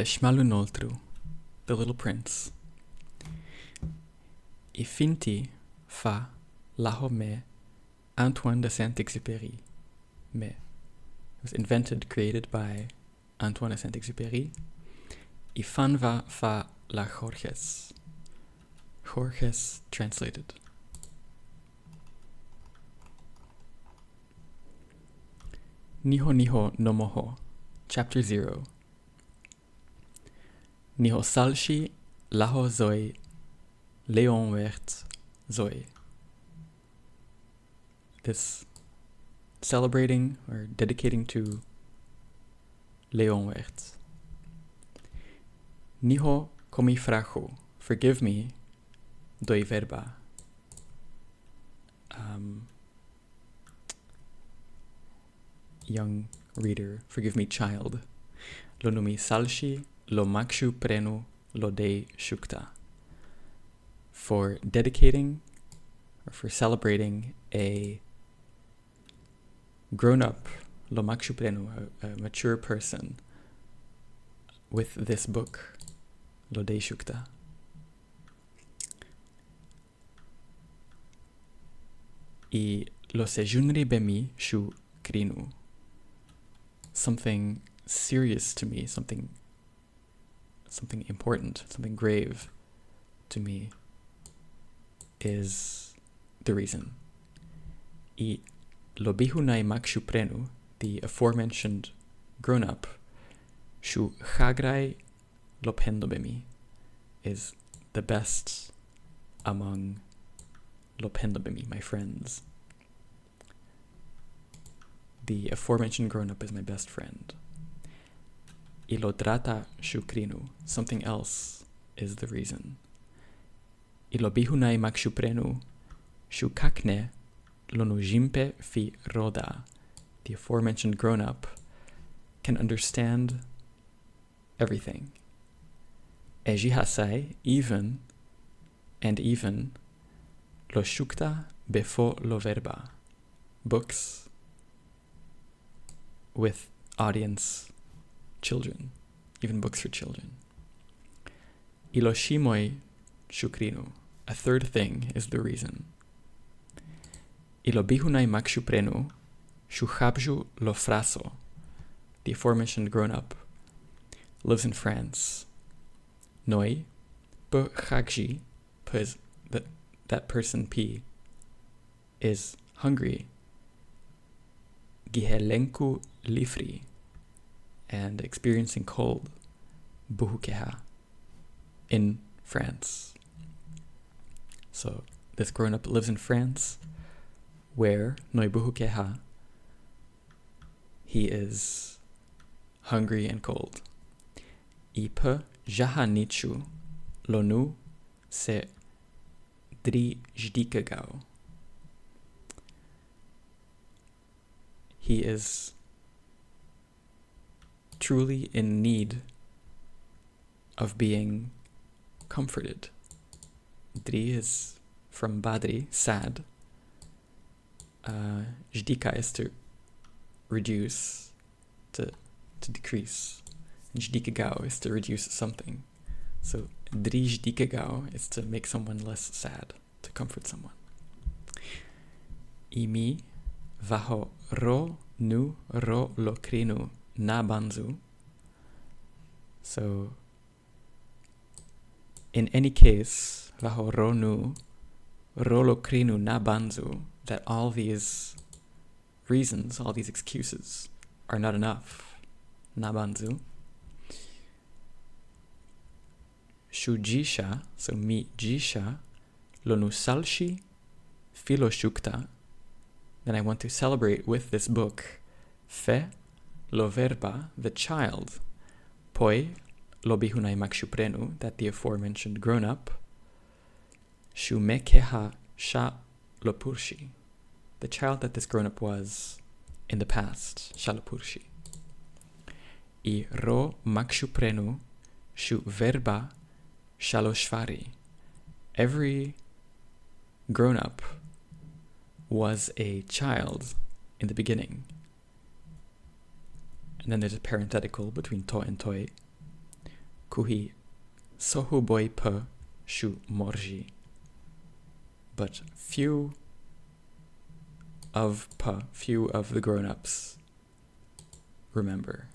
cmalu noltru, The Little Prince. I finti fa laho me Antoine de Saint-Exupéry. Me. It was invented, created by Antoine de Saint-Exupéry. I fanva fa la xorxes. Xorxes translated. Niho niho no moho. Chapter 0. Niho salshi laho zoi leon werd zoi. This celebrating or dedicating to Leon werd. Niho komi fracho. Forgive me doi verba. Young reader, forgive me, child. Lo numi salshi, lo makshu prenu, lo dei shukta. For dedicating or for celebrating a grown-up, lo makshu prenu, a mature person, with this book, lo dei shukta. I lo se junri bemi shu krinu. Something serious to me, something important, something grave to me is the reason. I lo bihunai makshu prenu, the aforementioned grown-up, shu chagrai lo pendobemi, is the best among lo pendobemi, my friends. The aforementioned grown-up is my best friend. Ilodrata shukrinu, something else is the reason. Ilobihunai makshuprenu, shukakne lonujimpe fi roda. The aforementioned grown-up can understand everything. Ejihasai, even, lo shukta befo lo verba. Books with audience children, even books for children. Iloshimoi shukrinu, a third thing is the reason. Ilobihunai makshuprenu, shuchabju lo fraso. The aforementioned grown-up lives in France. Noi, pe chagji, because that person P is hungry. Gihelenku lifri, and experiencing cold, buhukeha, in France. So this grown-up lives in France, where noi buhukeha, he is hungry and cold. Ipe jahanichu lonu se drijdikegao. He is truly in need of being comforted. Dri is from badri, sad. Jdika is to reduce, to decrease. And jdikegao is to reduce something. So dri jdikegao is to make someone less sad, to comfort someone. Imi vaho ro nu ro lo krinu na banzu. So, in any case, vaho ro nu ro lo krinu na banzu, that all these reasons, all these excuses are not enough. Na banzu. Shujisha, so mi jisha, lo nu salshi filo shukta. Then I want to celebrate with this book, fe lo verba, the child, poi lo bihunai makshuprenu, that the aforementioned grown-up, shumekeha sha lo purshi, the child that this grown-up was in the past, sha lo purshi. I ro makshuprenu shu verba sha lo shvari. Every grown-up was a child in the beginning. And then there's a parenthetical between to and toi. kuhi sohuboi pe shu morji. But few of the grown-ups remember.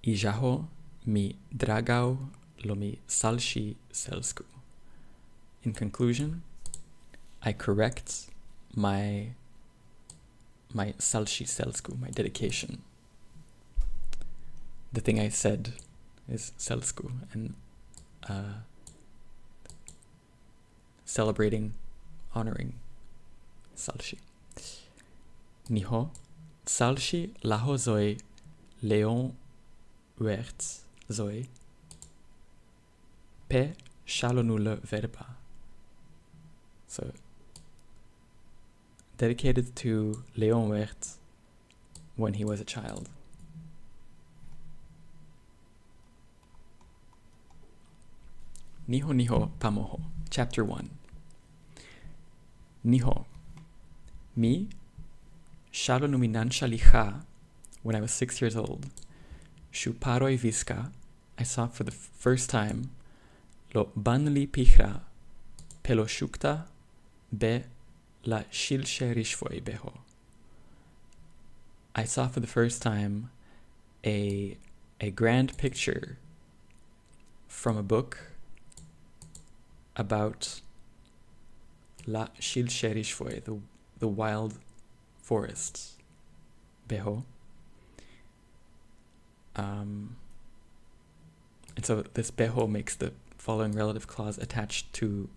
Ijaho mi dragau lo mi salshi selsku. In conclusion, I correct my salshi selsku, my dedication. The thing I said is selsku, and celebrating, honoring salshi. Niho salshi laho zoi leon werts zoi pe shalonule verba. So, dedicated to Leon Werth when he was a child. Niho niho pamoho. Chapter 1. Niho. Mi shalonuminan shalicha. When I was 6 years old, shu paroi viska, I saw for the first time lo banli pichra pelo shukta be la shilsherishvoi beho. I saw for the first time a grand picture from a book about la shilsherishvoi, the wild forests, beho. And so this beho makes the following relative clause attached to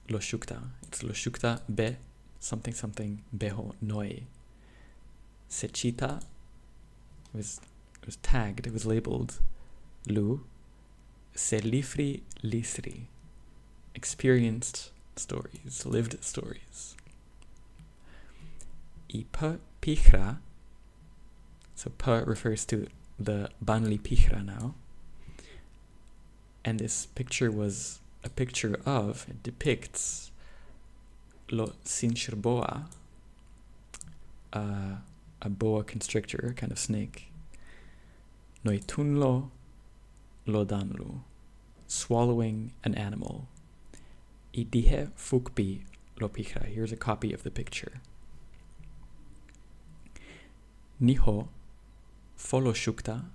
lo shukta. It's lo shukta be something something beho noi. Sechita was tagged, it was labeled lu selifri lisri, experienced stories, lived stories. I pa pichra, so pa refers to the banli pichra now, and this picture was a picture of, it depicts lo sinchirboa, a boa constrictor, a kind of snake, noitunlo lodanlu, swallowing an animal. Idihe fukbi lo pichra. Here's a copy of the picture. Niho folo shukta.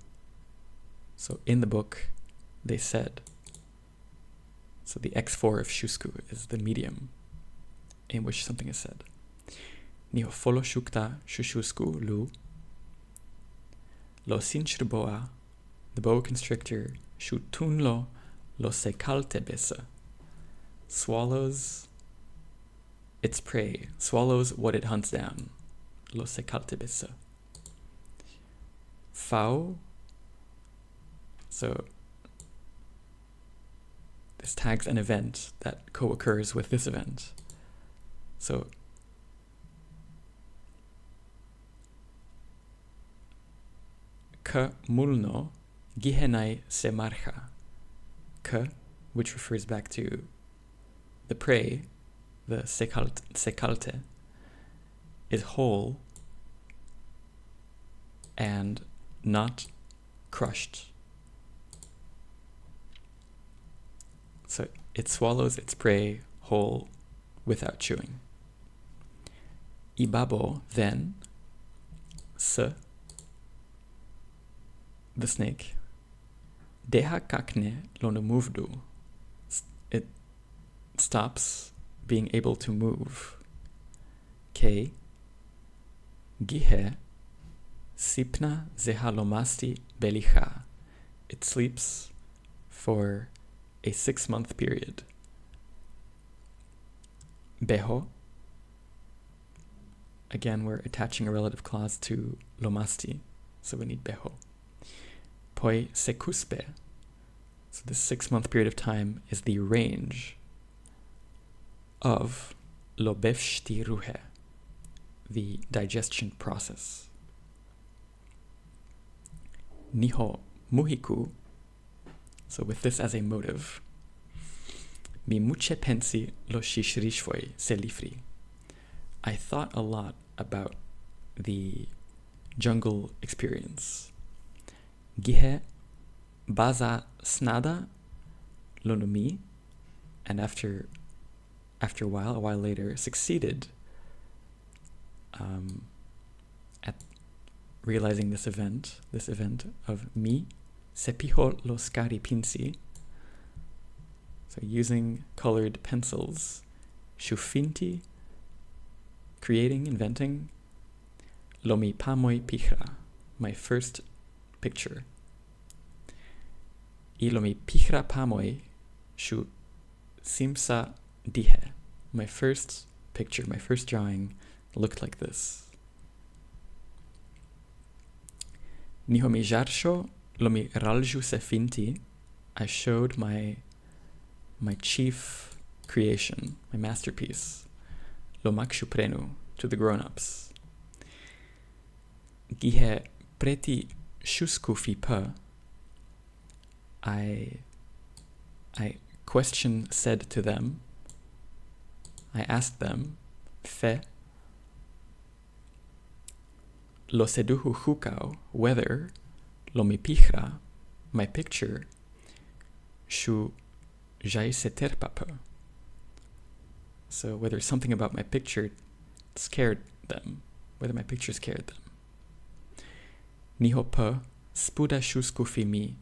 So in the book, they said, so the X4 of shusku is the medium in which something is said. Niho folo shukta shushusku lu. Lo sinchirboa, the boa constrictor, shutunlo lo sekalte besa, swallows its prey, swallows what it hunts down. Lo sekalte besa. Fau, so this tags an event that co-occurs with this event. So ka mulno gihenai se marcha. Ka, which refers back to the prey, the sekalte, is whole and not crushed. So it swallows its prey whole without chewing. Ibabo, then, se, the snake, deha kakne lono movdu, it stops being able to move. Ke, gihe, sipna zehalomasti belicha, it sleeps for a 6-month period. Beho, again we're attaching a relative clause to lomasti, so we need beho. Poi sekuspe, so this 6-month period of time is the range of lobefshti ruhe, the digestion process. Niho muhiku, so with this as a motive, mi muche pensi lo shishrishvoi selifri. I thought a lot about the jungle experience. Gihe baza snada lonumi, and after a while later, succeeded at realizing this event of mi sepiho lo scari pinsi, so using colored pencils, shufinti, creating, inventing, lomi pamoi pihra, my first picture. I lomi pihra pamoi shu simsa dihe, my first picture, my first drawing looked like this. Niho mi jarsho lomi ralju sefinti, I showed my chief creation, my masterpiece, lo makshu prenu, to the grown-ups. Gihe preti shuskufi pa, I said to them, I asked them, fe lo seduhu hukau, whether lo mi pihra, my picture, shu jai seterpapa, so whether something about my picture scared them, whether my picture scared them. Niho pa spuda shuskufi mi,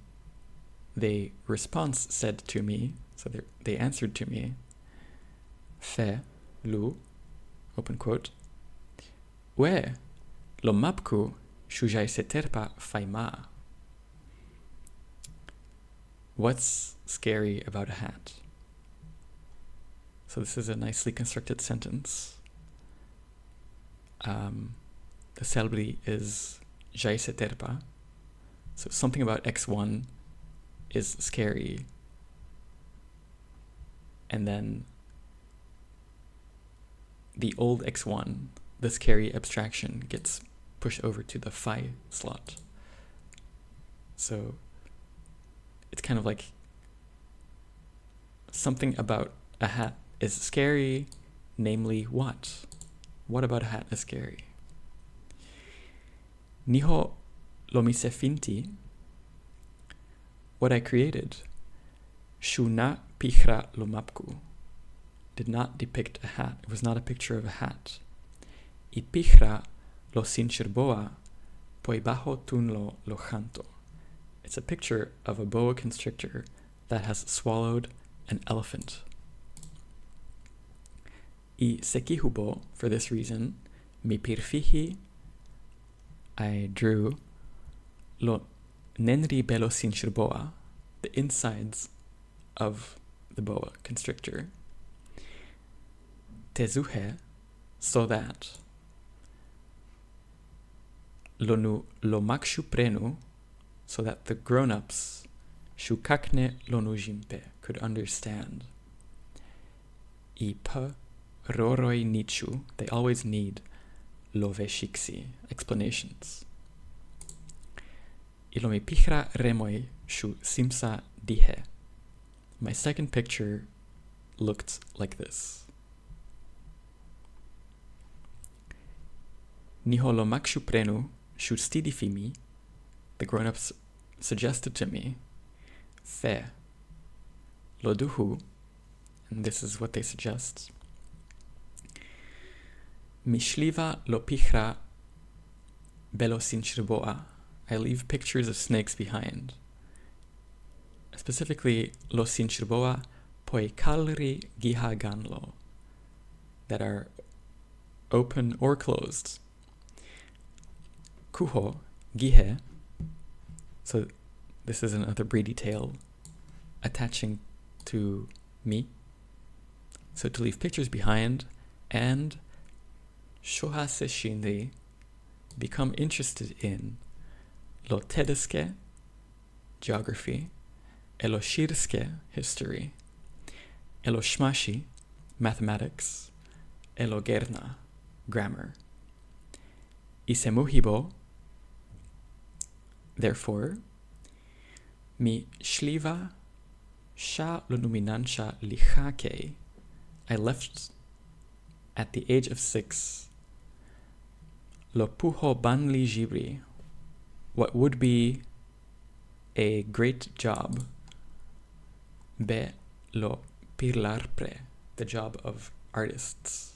they response said to me, so they answered to me, fe lu, open quote, we lo mapku shujai seterpa faima. What's scary about a hat? So this is a nicely constructed sentence. The celebrity is jai seterpa, so something about X1 is scary, and then the old X1, the scary abstraction, gets pushed over to the phi slot. So it's kind of like something about a hat is scary, namely what? What about a hat is scary? Niho lomisefinti, what I created, shuna pihra lomapku, did not depict a hat. It was not a picture of a hat. I pihra lo sinchirboa poi bajo tunlo lo janto. It's a picture of a boa constrictor that has swallowed an elephant. I sekihubo, for this reason, mi pirfihi, I drew lo nenri belo sinchirboa, the insides of the boa constrictor. Tezuhe, so that lo makshu prenu, so that the grown-ups shukakne lonu jimpe, could understand. I pa roroi nichu, they always need loveshiksi, explanations. Ilomi pihra remoi shu simsa dihe. My second picture looked like this. Niho lo makshu prenu shu stidifimi, the grown-ups suggested to me, fe loduhu, and this is what they suggest. Mishliva lo pihra belo sinchirboa, I leave pictures of snakes behind. Specifically, lo sinchirboa poi kalri giha ganlo, that are open or closed. Kuho gihe, so this is another breedy tail attaching to me. So to leave pictures behind, and shohase shinri, become interested in lo tedeske, geography, elo shirske, history, elo shmashi, mathematics, elo gerna, grammar. Isemuhibo, therefore, mi shliva sha lo numinansha lichake, I left at the age of 6 lo puho banli jibri, what would be a great job. Be lo pirlarpre, the job of artists.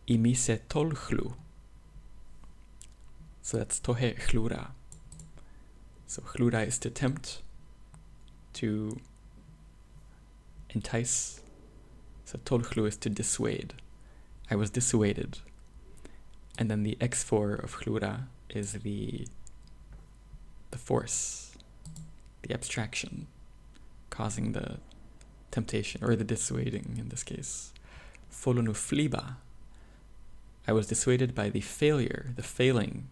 Imise tolchlu. So that's tohe chlura. So chlura is to tempt, to entice. So tolchlu is to dissuade. I was dissuaded. And then the x4 of chlura is the force, the abstraction, causing the temptation, or the dissuading in this case. Folonu fliba. I was dissuaded by the failure, the failing.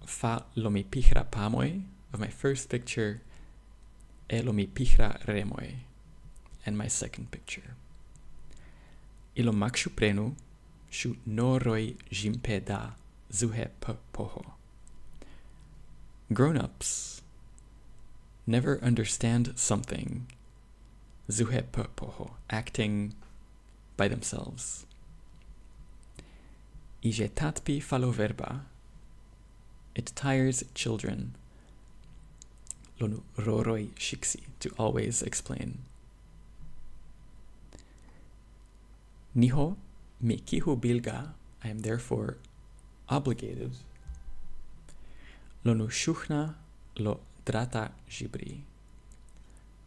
Fa lomi pichra pamoi, of my first picture, e lomi pichra remoi, and my second picture. Ilo makshu prenu, shu noroi jimpeda zuhe poho. Grown-ups never understand something, zuhe poho, acting by themselves. Ije tatpi falo verba, it tires children, lonu roroi shiksi, to always explain. Niho mi kihu bilga, I am therefore obligated, lonu shuchna lo drata jibri,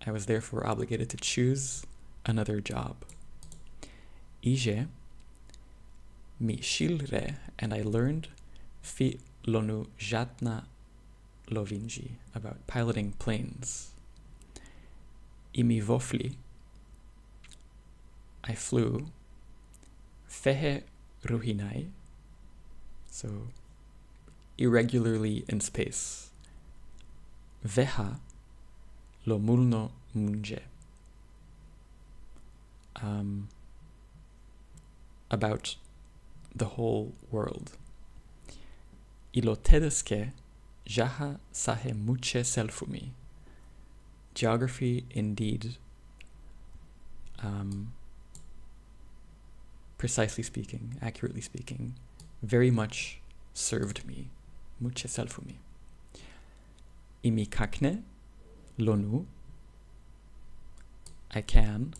I was therefore obligated to choose another job. Ije mi shilre, and I learned fi lonu jatna lovinji, about piloting planes. Imi vofli, I flew. Fehe ruhinai, so irregularly in space. Veha lo mulno munje, about the whole world. Ilo tedeske jaha sahe muche selfumi, geography indeed, precisely speaking, accurately speaking, very much served me. Muche selfumi. Imi kakne lonu, I can.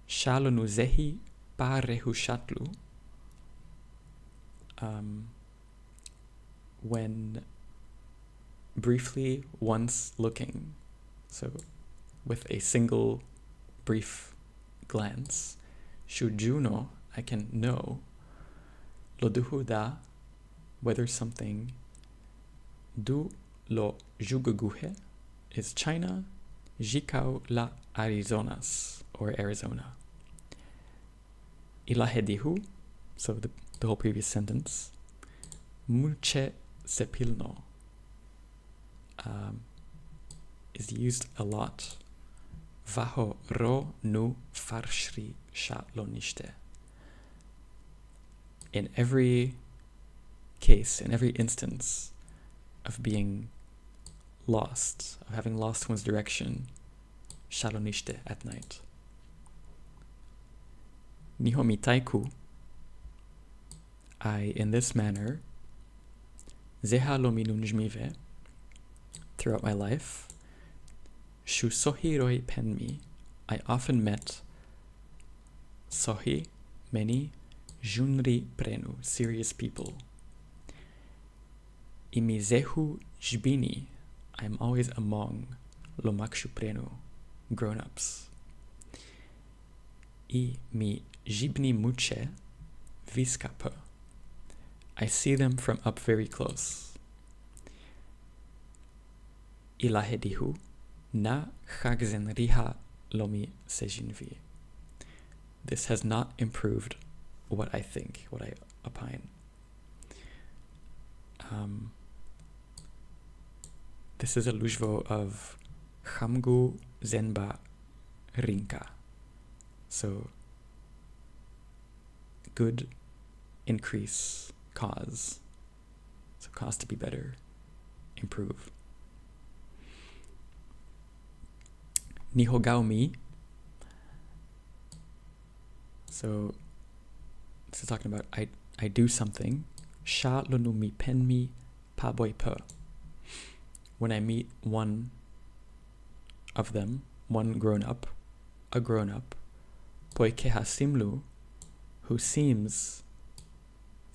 Shalonu zehi parehu shatlu, when briefly once looking, so with a single brief glance. Shujuno, I can know. Loduhu da, whether something. Du lo juguguhe, is China. Jikau la Arizonas, or Arizona. Ilahedihu, so the whole previous sentence. Muche sepilno, is used a lot. Vaho ro nu farshri sha lonishte. In every case, in every instance of being lost, of having lost one's direction, shalonishte, at night. Nihomitaiku, I, in this manner, zeha lominunjmive, throughout my life, shu sohi roi penmi, I often met sohi, many, junri prenu, serious people. Imizehu jbini, I am always among lomakshu prenu, grown-ups. I mi jibni muche viskapa, I see them from up very close. Ilahedihu na chagzen riha lomi sejinvi, this has not improved what I think, what I opine. This is a lujvo of chamgu zenba rinka, so good increase, cause, so cause to be better, improve. Nihogaumi, so this is talking about I do something. Sha lonu mi pen mi paboi pe. When I meet one of them, one grown-up, a grown-up, poi ke ha simlu, who seems,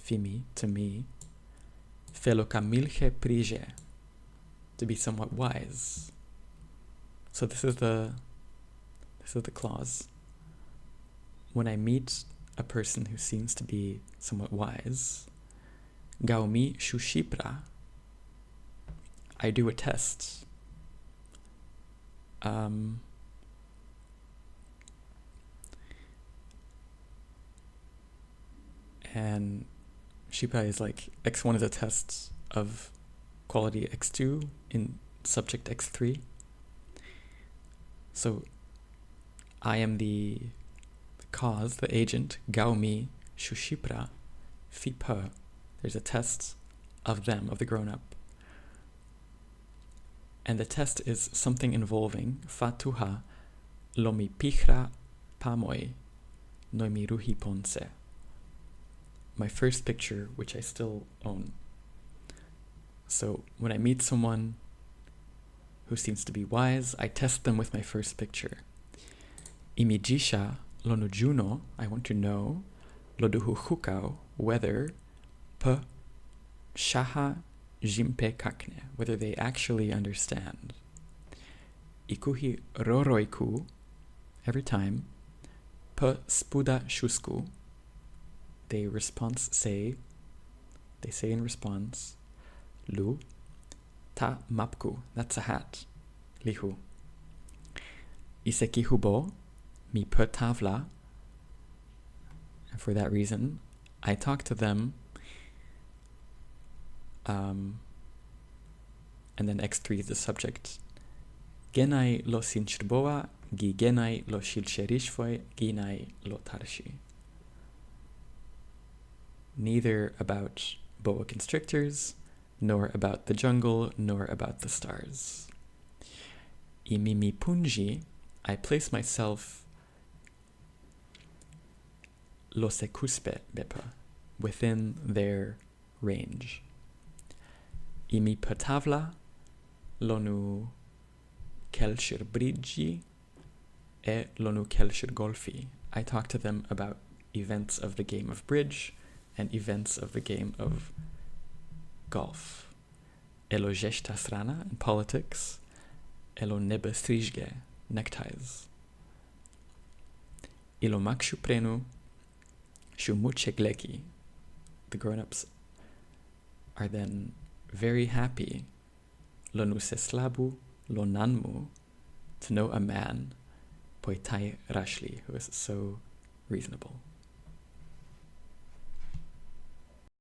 fimi, to me, felo kamilche prije, to be somewhat wise. So this is the clause. When I meet a person who seems to be somewhat wise, gaumi shushipra, I do a test. And Shipra is like x1 is a test of quality x2 in subject x3. So I am the cause, the agent, gaumi shushipra fipa. There's a test of them, of the grown-up. And the test is something involving fatuha lomi pichra pamoi noimi ruhi ponce. My first picture, which I still own. So when I meet someone who seems to be wise, I test them with my first picture. Imijisha lonujuno, I want to know, loduhu hukau, whether p shaha jimpe kakne, whether they actually understand. Ikuhi roroiku, every time, p spuda shusku, they say in response, lu ta mapku, that's a hat, lihu. Iseki hubo, mi pe tavla, and for that reason, I talk to them, and then x3 is the subject. Genai lo sinchirboa, gi genai lo shilcherishfoi, ginai lo tarshi. Neither about boa constrictors, nor about the jungle, nor about the stars. Imimi punji, I place myself lo sekuspe bepa, within their range. Imi patavla lonu kelshir brigi e lonu kelshir golfi. I talk to them about events of the game of bridge and events of the game of golf. Elo jeshta strana in politics, elo nebe strijge, neckties. Ilo makshu prenu, shu muchegleki. The grown-ups are then very happy, lo nuseslabu, lo nanmu, to know a man, poitai rashli, who is so reasonable.